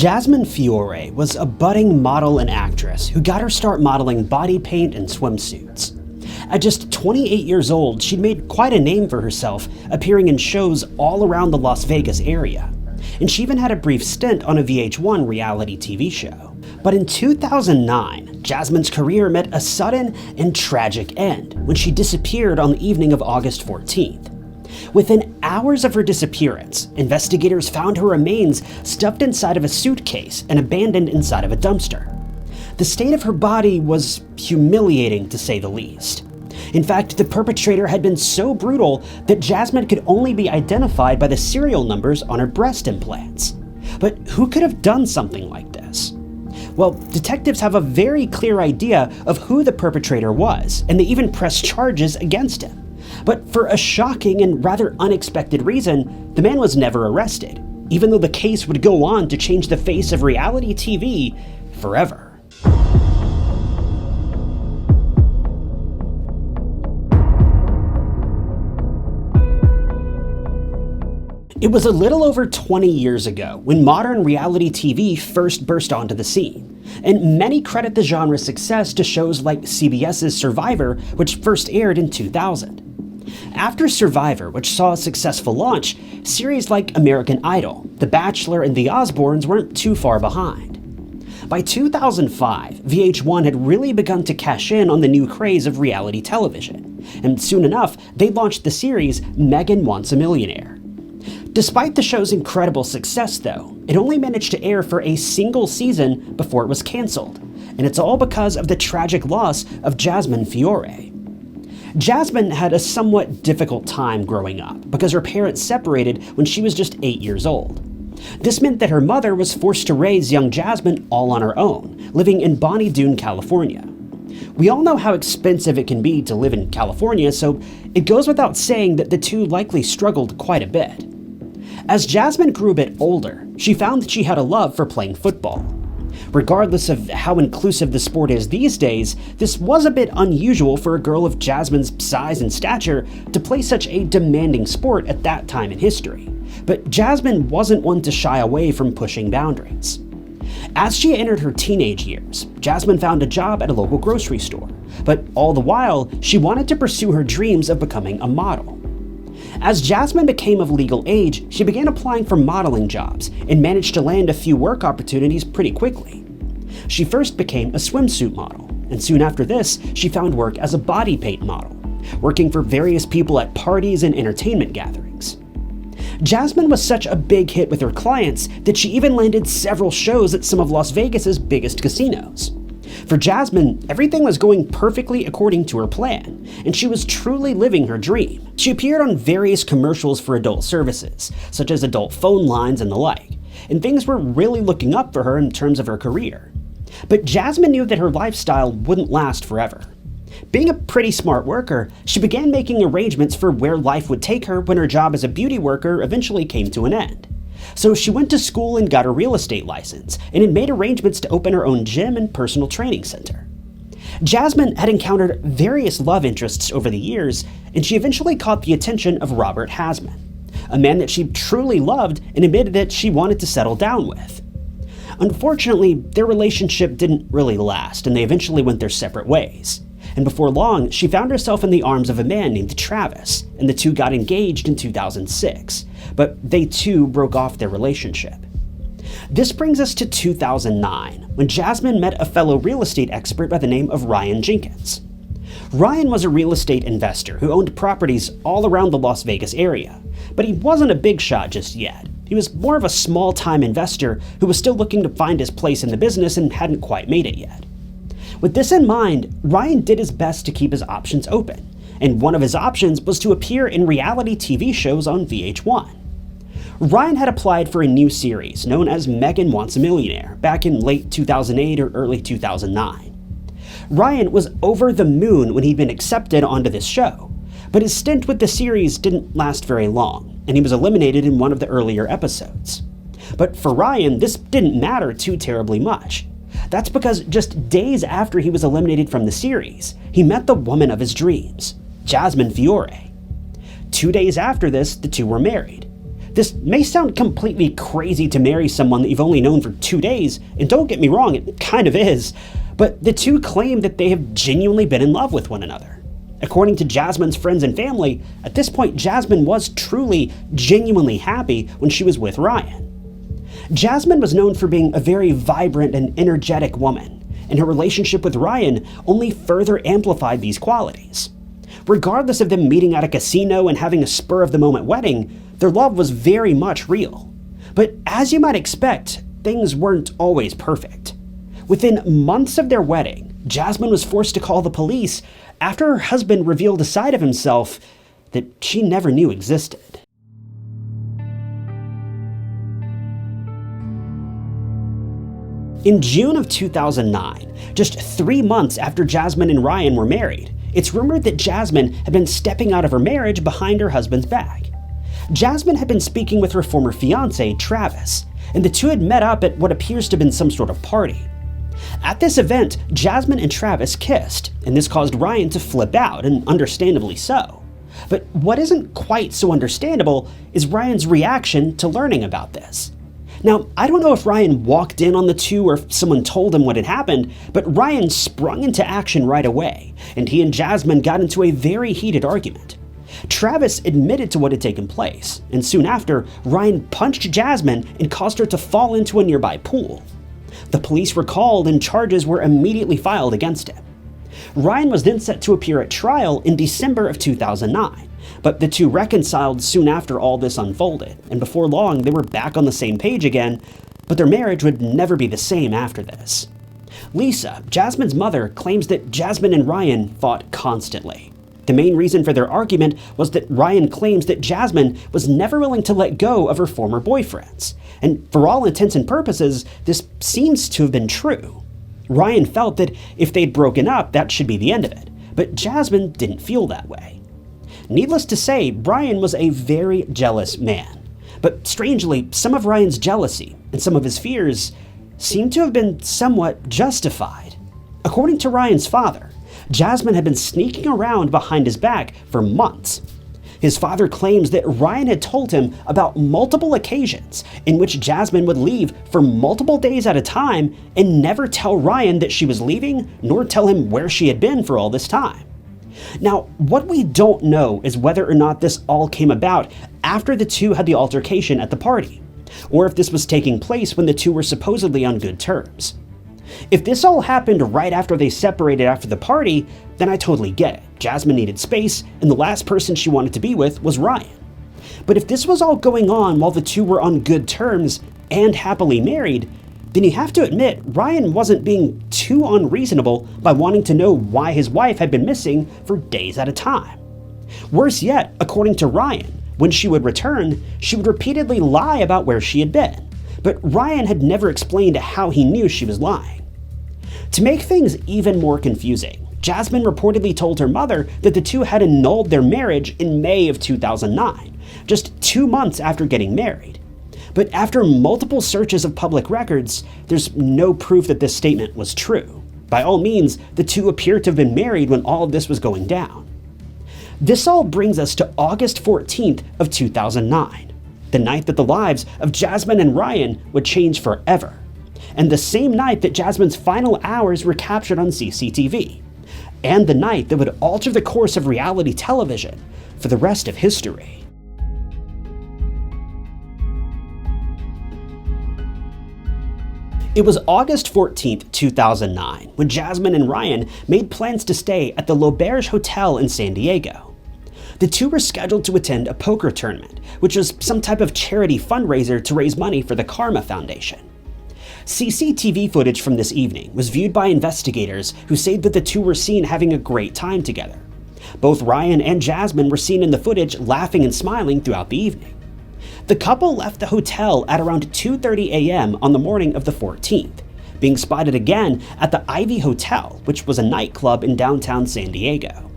Jasmine Fiore was a budding model and actress who got her start modeling body paint and swimsuits. At just 28 years old, she'd made quite a name for herself, appearing in shows all around the Las Vegas area. And she even had a brief stint on a VH1 reality TV show. But in 2009, Jasmine's career met a sudden and tragic end when she disappeared on the evening of August 14th. Within hours of her disappearance, investigators found her remains stuffed inside of a suitcase and abandoned inside of a dumpster. The state of her body was humiliating, to say the least. In fact, the perpetrator had been so brutal that Jasmine could only be identified by the serial numbers on her breast implants. But who could have done something like this? Well, detectives have a very clear idea of who the perpetrator was, and they even pressed charges against him. But for a shocking and rather unexpected reason, the man was never arrested, even though the case would go on to change the face of reality TV forever. It was a little over 20 years ago when modern reality TV first burst onto the scene, and many credit the genre's success to shows like CBS's Survivor, which first aired in 2000. After Survivor, which saw a successful launch, series like American Idol, The Bachelor, and The Osbournes weren't too far behind. By 2005, VH1 had really begun to cash in on the new craze of reality television, and soon enough, they launched the series Megan Wants a Millionaire. Despite the show's incredible success, though, it only managed to air for a single season before it was canceled, and it's all because of the tragic loss of Jasmine Fiore. Jasmine had a somewhat difficult time growing up because her parents separated when she was just 8 years old. This meant that her mother was forced to raise young Jasmine all on her own, living in Bonnie Doon, California. We all know how expensive it can be to live in California, so it goes without saying that the two likely struggled quite a bit. As Jasmine grew a bit older, she found that she had a love for playing football. Regardless of how inclusive the sport is these days, this was a bit unusual for a girl of Jasmine's size and stature to play such a demanding sport at that time in history. But Jasmine wasn't one to shy away from pushing boundaries. As she entered her teenage years, Jasmine found a job at a local grocery store, but all the while, she wanted to pursue her dreams of becoming a model. As Jasmine became of legal age, she began applying for modeling jobs and managed to land a few work opportunities pretty quickly. She first became a swimsuit model, and soon after this, she found work as a body paint model, working for various people at parties and entertainment gatherings. Jasmine was such a big hit with her clients that she even landed several shows at some of Las Vegas's biggest casinos. For Jasmine, everything was going perfectly according to her plan, and she was truly living her dream. She appeared on various commercials for adult services, such as adult phone lines and the like, and things were really looking up for her in terms of her career. But Jasmine knew that her lifestyle wouldn't last forever. Being a pretty smart worker, she began making arrangements for where life would take her when her job as a beauty worker eventually came to an end. So she went to school and got a real estate license, and had made arrangements to open her own gym and personal training center. Jasmine had encountered various love interests over the years, and she eventually caught the attention of Robert Hasman, a man that she truly loved and admitted that she wanted to settle down with. Unfortunately, their relationship didn't really last, and they eventually went their separate ways. And before long, she found herself in the arms of a man named Travis, and the two got engaged in 2006, but they too broke off their relationship. This brings us to 2009, when Jasmine met a fellow real estate expert by the name of Ryan Jenkins. Ryan was a real estate investor who owned properties all around the Las Vegas area, but he wasn't a big shot just yet. He was more of a small-time investor who was still looking to find his place in the business and hadn't quite made it yet. With this in mind, Ryan did his best to keep his options open, and one of his options was to appear in reality TV shows on VH1. Ryan had applied for a new series known as Megan Wants a Millionaire back in late 2008 or early 2009. Ryan was over the moon when he'd been accepted onto this show, but his stint with the series didn't last very long, and he was eliminated in one of the earlier episodes. But for Ryan, this didn't matter too terribly much. That's because just days after he was eliminated from the series, he met the woman of his dreams, Jasmine Fiore. 2 days after this, the two were married. This may sound completely crazy to marry someone that you've only known for 2 days, and don't get me wrong, it kind of is, but the two claim that they have genuinely been in love with one another. According to Jasmine's friends and family, at this point Jasmine was truly, genuinely happy when she was with Ryan. Jasmine was known for being a very vibrant and energetic woman, and her relationship with Ryan only further amplified these qualities. Regardless of them meeting at a casino and having a spur-of-the-moment wedding, their love was very much real. But as you might expect, things weren't always perfect. Within months of their wedding, Jasmine was forced to call the police after her husband revealed a side of himself that she never knew existed. In June of 2009, just 3 months after Jasmine and Ryan were married, it's rumored that Jasmine had been stepping out of her marriage behind her husband's back. Jasmine had been speaking with her former fiancé, Travis, and the two had met up at what appears to have been some sort of party. At this event, Jasmine and Travis kissed, and this caused Ryan to flip out, and understandably so. But what isn't quite so understandable is Ryan's reaction to learning about this. Now, I don't know if Ryan walked in on the two or if someone told him what had happened, but Ryan sprung into action right away, and he and Jasmine got into a very heated argument. Travis admitted to what had taken place, and soon after, Ryan punched Jasmine and caused her to fall into a nearby pool. The police were called and charges were immediately filed against him. Ryan was then set to appear at trial in December of 2009, but the two reconciled soon after all this unfolded, and before long they were back on the same page again, but their marriage would never be the same after this. Lisa, Jasmine's mother, claims that Jasmine and Ryan fought constantly. The main reason for their argument was that Ryan claims that Jasmine was never willing to let go of her former boyfriends, and for all intents and purposes, this seems to have been true. Ryan felt that if they'd broken up, that should be the end of it, but Jasmine didn't feel that way. Needless to say, Ryan was a very jealous man, but strangely, some of Ryan's jealousy and some of his fears seem to have been somewhat justified. According to Ryan's father, Jasmine had been sneaking around behind his back for months. His father claims that Ryan had told him about multiple occasions in which Jasmine would leave for multiple days at a time and never tell Ryan that she was leaving, nor tell him where she had been for all this time. Now, what we don't know is whether or not this all came about after the two had the altercation at the party, or if this was taking place when the two were supposedly on good terms. If this all happened right after they separated after the party, then I totally get it. Jasmine needed space, and the last person she wanted to be with was Ryan. But if this was all going on while the two were on good terms and happily married, then you have to admit Ryan wasn't being too unreasonable by wanting to know why his wife had been missing for days at a time. Worse yet, according to Ryan, when she would return, she would repeatedly lie about where she had been, but Ryan had never explained how he knew she was lying. To make things even more confusing, Jasmine reportedly told her mother that the two had annulled their marriage in May of 2009, just 2 months after getting married. But after multiple searches of public records, there's no proof that this statement was true. By all means, the two appear to have been married when all of this was going down. This all brings us to August 14th of 2009, the night that the lives of Jasmine and Ryan would change forever, and the same night that Jasmine's final hours were captured on CCTV, and the night that would alter the course of reality television for the rest of history. It was August 14th, 2009, when Jasmine and Ryan made plans to stay at the L'Auberge Hotel in San Diego. The two were scheduled to attend a poker tournament, which was some type of charity fundraiser to raise money for the Karma Foundation. CCTV footage from this evening was viewed by investigators who say that the two were seen having a great time together. Both Ryan and Jasmine were seen in the footage laughing and smiling throughout the evening. The couple left the hotel at around 2:30 a.m. on the morning of the 14th, being spotted again at the Ivy Hotel, which was a nightclub in downtown San Diego.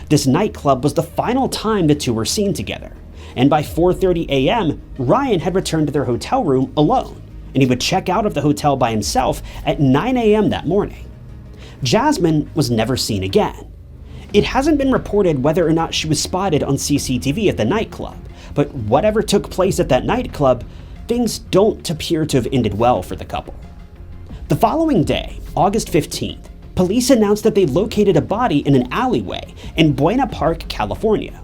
This nightclub was the final time the two were seen together, and by 4:30 a.m., Ryan had returned to their hotel room alone, and he would check out of the hotel by himself at 9 a.m. that morning. Jasmine was never seen again. It hasn't been reported whether or not she was spotted on CCTV at the nightclub, But whatever took place at that nightclub, things don't appear to have ended well for the couple. The following day, August 15th, police announced that they located a body in an alleyway in Buena Park, California.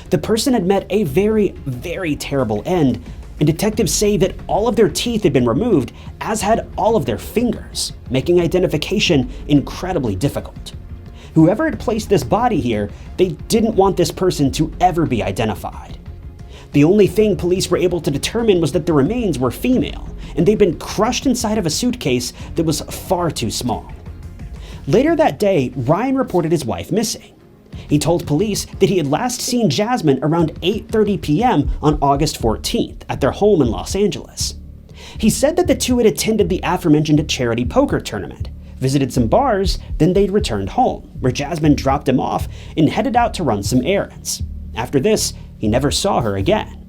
The person had met a very, very terrible end, and detectives say that all of their teeth had been removed, as had all of their fingers, making identification incredibly difficult. Whoever had placed this body here, they didn't want this person to ever be identified. The only thing police were able to determine was that the remains were female, and they'd been crushed inside of a suitcase that was far too small. Later that day, Ryan reported his wife missing. He told police that he had last seen Jasmine around 8:30 p.m. on August 14th at their home in Los Angeles. He said that the two had attended the aforementioned charity poker tournament, visited some bars, then they'd returned home, where Jasmine dropped him off and headed out to run some errands. After this, he never saw her again.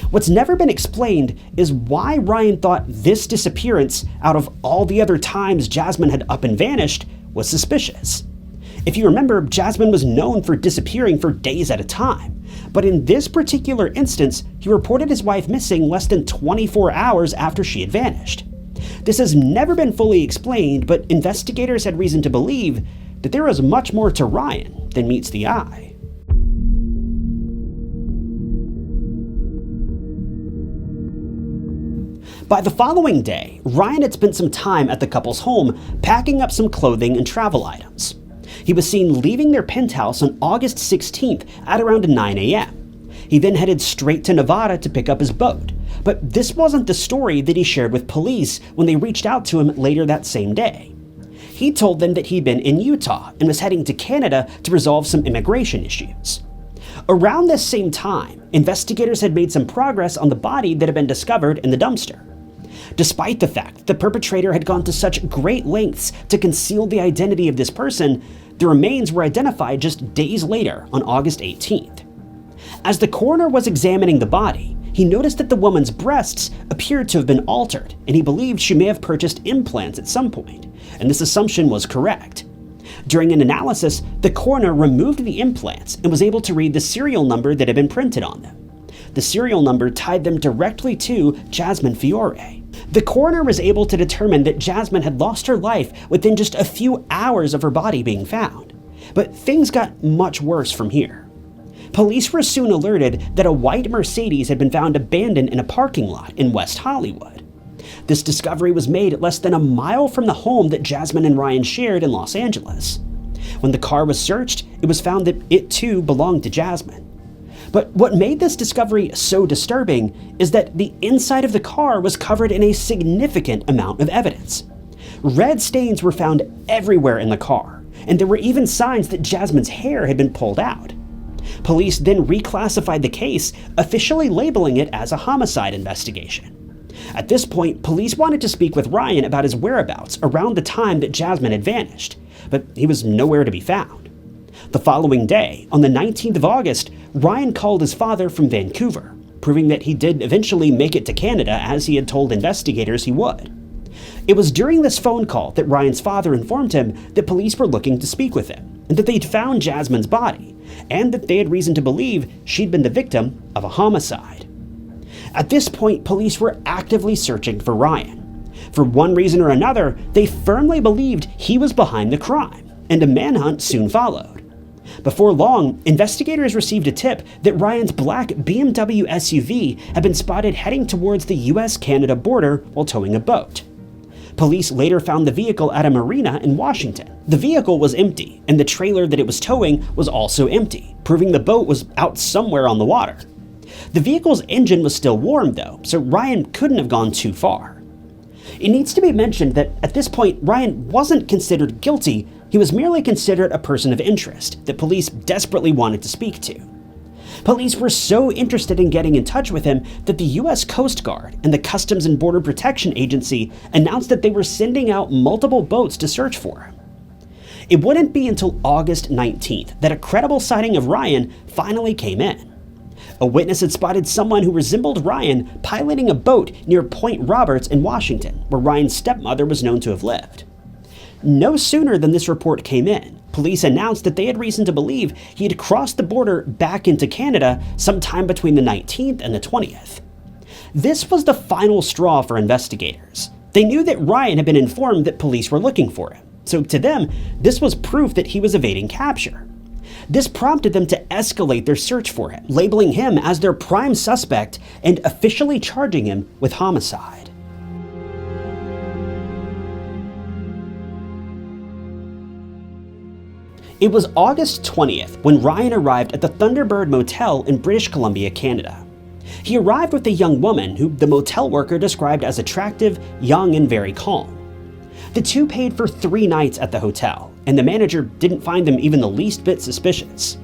What's never been explained is why Ryan thought this disappearance, out of all the other times Jasmine had up and vanished, was suspicious. If you remember, Jasmine was known for disappearing for days at a time, but in this particular instance, he reported his wife missing less than 24 hours after she had vanished. This has never been fully explained, but investigators had reason to believe that there was much more to Ryan than meets the eye. By the following day, Ryan had spent some time at the couple's home packing up some clothing and travel items. He was seen leaving their penthouse on August 16th at around 9 a.m. He then headed straight to Nevada to pick up his boat, but this wasn't the story that he shared with police when they reached out to him later that same day. He told them that he'd been in Utah and was heading to Canada to resolve some immigration issues. Around this same time, investigators had made some progress on the body that had been discovered in the dumpster. Despite the fact that the perpetrator had gone to such great lengths to conceal the identity of this person, the remains were identified just days later on August 18th. As the coroner was examining the body, he noticed that the woman's breasts appeared to have been altered, and he believed she may have purchased implants at some point, and this assumption was correct. During an analysis, the coroner removed the implants and was able to read the serial number that had been printed on them. The serial number tied them directly to Jasmine Fiore. The coroner was able to determine that Jasmine had lost her life within just a few hours of her body being found. But things got much worse from here. Police were soon alerted that a white Mercedes had been found abandoned in a parking lot in West Hollywood. This discovery was made less than a mile from the home that Jasmine and Ryan shared in Los Angeles. When the car was searched, it was found that it too belonged to Jasmine. But what made this discovery so disturbing is that the inside of the car was covered in a significant amount of evidence. Red stains were found everywhere in the car, and there were even signs that Jasmine's hair had been pulled out. Police then reclassified the case, officially labeling it as a homicide investigation. At this point, police wanted to speak with Ryan about his whereabouts around the time that Jasmine had vanished, but he was nowhere to be found. The following day, on the 19th of August, Ryan called his father from Vancouver, proving that he did eventually make it to Canada as he had told investigators he would. It was during this phone call that Ryan's father informed him that police were looking to speak with him, and that they'd found Jasmine's body, and that they had reason to believe she'd been the victim of a homicide. At this point, police were actively searching for Ryan. For one reason or another, they firmly believed he was behind the crime, and a manhunt soon followed. Before long, investigators received a tip that Ryan's black BMW SUV had been spotted heading towards the US-Canada border while towing a boat. Police later found the vehicle at a marina in Washington. The vehicle was empty, and the trailer that it was towing was also empty, proving the boat was out somewhere on the water. The vehicle's engine was still warm though, so Ryan couldn't have gone too far. It needs to be mentioned that at this point, Ryan wasn't considered guilty. He was merely considered a person of interest that police desperately wanted to speak to. Police were so interested in getting in touch with him that the US Coast Guard and the Customs and Border Protection Agency announced that they were sending out multiple boats to search for him. It wouldn't be until August 19th that a credible sighting of Ryan finally came in. A witness had spotted someone who resembled Ryan piloting a boat near Point Roberts in Washington, where Ryan's stepmother was known to have lived. No sooner than this report came in, police announced that they had reason to believe he had crossed the border back into Canada sometime between the 19th and the 20th. This was the final straw for investigators. They knew that Ryan had been informed that police were looking for him, so to them, this was proof that he was evading capture. This prompted them to escalate their search for him, labeling him as their prime suspect and officially charging him with homicide. It was August 20th when Ryan arrived at the Thunderbird Motel in British Columbia, Canada. He arrived with a young woman who the motel worker described as attractive, young, and very calm. The two paid for 3 nights at the hotel, and the manager didn't find them even the least bit suspicious.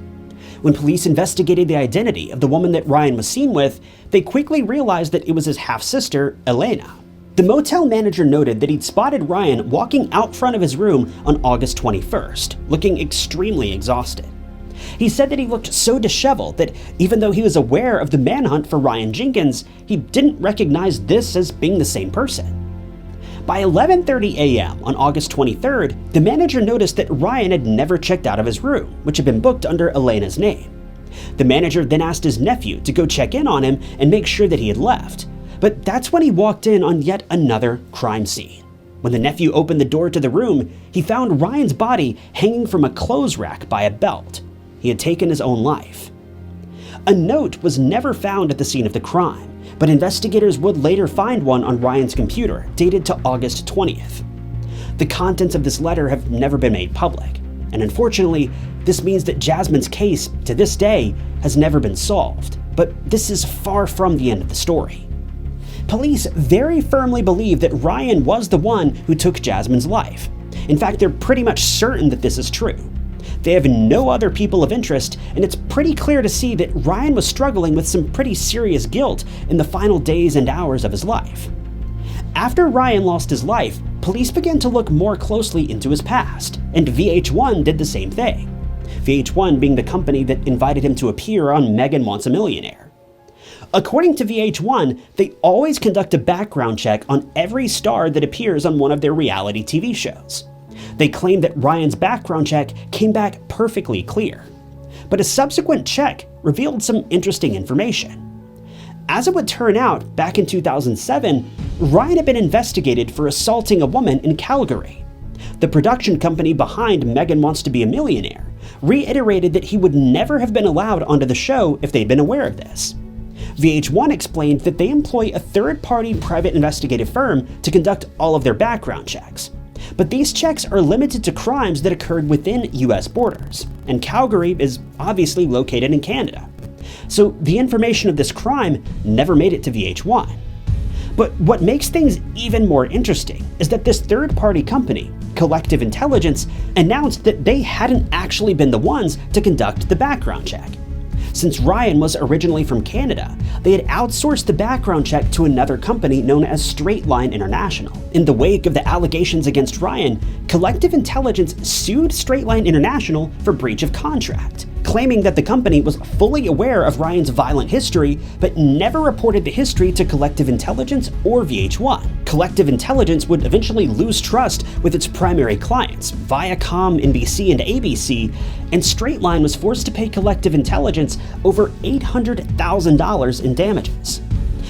When police investigated the identity of the woman that Ryan was seen with, they quickly realized that it was his half-sister, Elena. The motel manager noted that he'd spotted Ryan walking out front of his room on August 21st, looking extremely exhausted. He said that he looked so disheveled that even though he was aware of the manhunt for Ryan Jenkins, he didn't recognize this as being the same person. By 11:30 a.m. on August 23rd, the manager noticed that Ryan had never checked out of his room, which had been booked under Elena's name. The manager then asked his nephew to go check in on him and make sure that he had left, but that's when he walked in on yet another crime scene. When the nephew opened the door to the room, he found Ryan's body hanging from a clothes rack by a belt. He had taken his own life. A note was never found at the scene of the crime, but investigators would later find one on Ryan's computer, dated to August 20th. The contents of this letter have never been made public, and unfortunately, this means that Jasmine's case, to this day, has never been solved. But this is far from the end of the story. Police very firmly believe that Ryan was the one who took Jasmine's life. In fact, they're pretty much certain that this is true. They have no other people of interest, and it's pretty clear to see that Ryan was struggling with some pretty serious guilt in the final days and hours of his life. After Ryan lost his life, police began to look more closely into his past, and VH1 did the same thing. VH1 being the company that invited him to appear on Megan Wants a Millionaire. According to VH1, they always conduct a background check on every star that appears on one of their reality TV shows. They claim that Ryan's background check came back perfectly clear. But a subsequent check revealed some interesting information. As it would turn out, back in 2007, Ryan had been investigated for assaulting a woman in Calgary. The production company behind Megan Wants to Be a Millionaire reiterated that he would never have been allowed onto the show if they'd been aware of this. VH1 explained that they employ a third-party private investigative firm to conduct all of their background checks. But these checks are limited to crimes that occurred within US borders, and Calgary is obviously located in Canada. So the information of this crime never made it to VH1. But what makes things even more interesting is that this third-party company, Collective Intelligence, announced that they hadn't actually been the ones to conduct the background check. Since Ryan was originally from Canada, they had outsourced the background check to another company known as Straight Line International. In the wake of the allegations against Ryan, Collective Intelligence sued Straight Line International for breach of contract, claiming that the company was fully aware of Ryan's violent history, but never reported the history to Collective Intelligence or VH1. Collective Intelligence would eventually lose trust with its primary clients, Viacom, NBC, and ABC, and Straight Line was forced to pay Collective Intelligence over $800,000 in damages.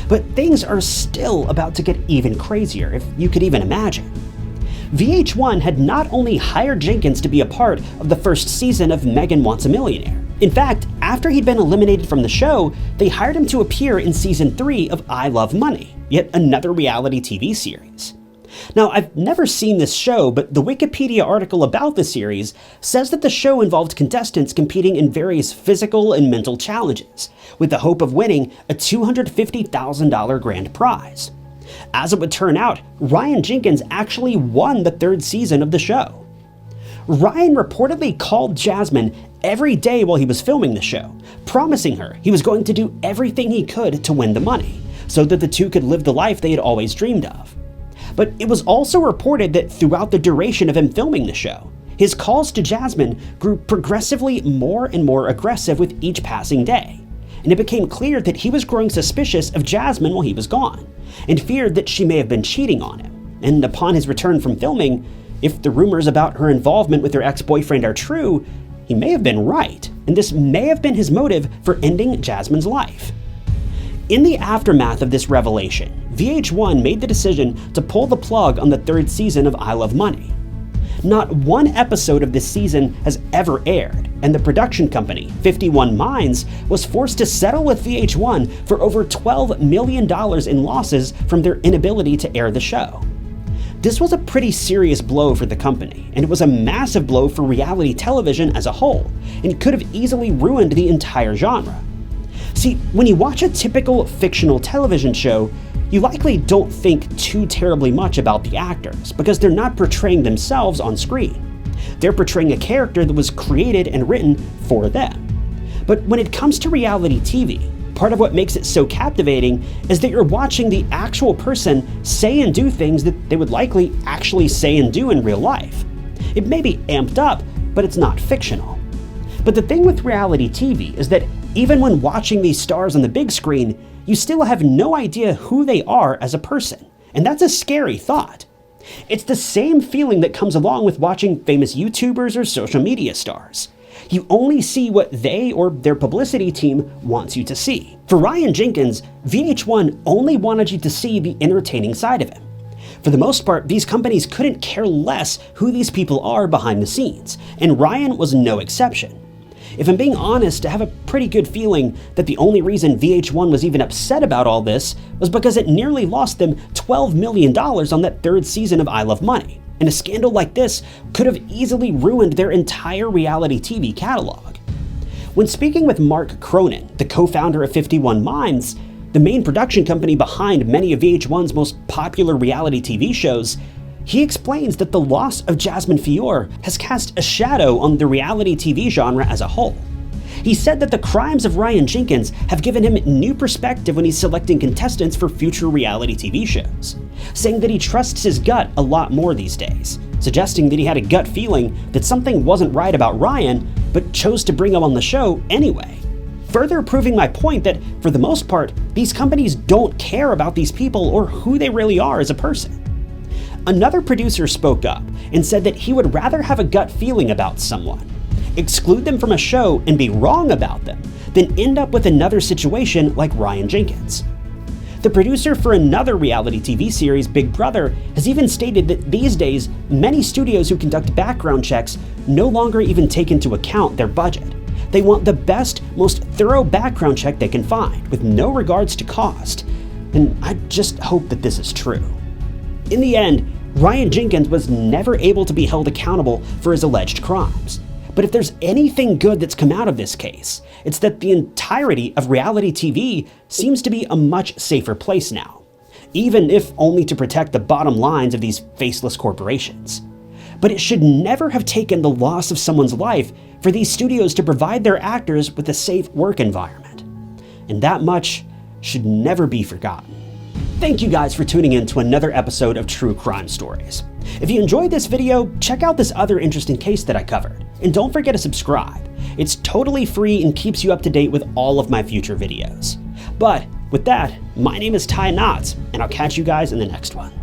But things are still about to get even crazier, if you could even imagine. VH1 had not only hired Jenkins to be a part of the first season of Megan Wants a Millionaire. In fact, after he'd been eliminated from the show, they hired him to appear in season 3 of I Love Money, yet another reality TV series. Now, I've never seen this show, but the Wikipedia article about the series says that the show involved contestants competing in various physical and mental challenges, with the hope of winning a $250,000 grand prize. As it would turn out, Ryan Jenkins actually won the 3rd season of the show. Ryan reportedly called Jasmine every day while he was filming the show, promising her he was going to do everything he could to win the money, so that the two could live the life they had always dreamed of. But it was also reported that throughout the duration of him filming the show, his calls to Jasmine grew progressively more and more aggressive with each passing day, and it became clear that he was growing suspicious of Jasmine while he was gone, and feared that she may have been cheating on him. And upon his return from filming, if the rumors about her involvement with her ex-boyfriend are true, he may have been right, and this may have been his motive for ending Jasmine's life. In the aftermath of this revelation, VH1 made the decision to pull the plug on the third season of I Love Money. Not one episode of this season has ever aired, and the production company, 51 Minds, was forced to settle with VH1 for over $12 million in losses from their inability to air the show. This was a pretty serious blow for the company, and it was a massive blow for reality television as a whole, and could have easily ruined the entire genre. See, when you watch a typical fictional television show, you likely don't think too terribly much about the actors, because they're not portraying themselves on screen. They're portraying a character that was created and written for them. But when it comes to reality TV, part of what makes it so captivating is that you're watching the actual person say and do things that they would likely actually say and do in real life. It may be amped up, but it's not fictional. But the thing with reality TV is that even when watching these stars on the big screen, you still have no idea who they are as a person, and that's a scary thought. It's the same feeling that comes along with watching famous YouTubers or social media stars. You only see what they or their publicity team wants you to see. For Ryan Jenkins, VH1 only wanted you to see the entertaining side of him. For the most part, these companies couldn't care less who these people are behind the scenes, and Ryan was no exception. If I'm being honest, I have a pretty good feeling that the only reason VH1 was even upset about all this was because it nearly lost them $12 million on that third season of I Love Money, and a scandal like this could have easily ruined their entire reality TV catalog. When speaking with Mark Cronin, the co-founder of 51 Minds, the main production company behind many of VH1's most popular reality TV shows, he explains that the loss of Jasmine Fiore has cast a shadow on the reality TV genre as a whole. He said that the crimes of Ryan Jenkins have given him new perspective when he's selecting contestants for future reality TV shows, saying that he trusts his gut a lot more these days, suggesting that he had a gut feeling that something wasn't right about Ryan, but chose to bring him on the show anyway. Further proving my point that, for the most part, these companies don't care about these people or who they really are as a person. Another producer spoke up and said that he would rather have a gut feeling about someone, exclude them from a show and be wrong about them, than end up with another situation like Ryan Jenkins. The producer for another reality TV series, Big Brother, has even stated that these days, many studios who conduct background checks no longer even take into account their budget. They want the best, most thorough background check they can find, with no regards to cost. And I just hope that this is true. In the end, Ryan Jenkins was never able to be held accountable for his alleged crimes. But if there's anything good that's come out of this case, it's that the entirety of reality TV seems to be a much safer place now, even if only to protect the bottom lines of these faceless corporations. But it should never have taken the loss of someone's life for these studios to provide their actors with a safe work environment. And that much should never be forgotten. Thank you guys for tuning in to another episode of True Crime Stories. If you enjoyed this video, check out this other interesting case that I covered. And don't forget to subscribe. It's totally free and keeps you up to date with all of my future videos. But with that, my name is Ty Knotts, and I'll catch you guys in the next one.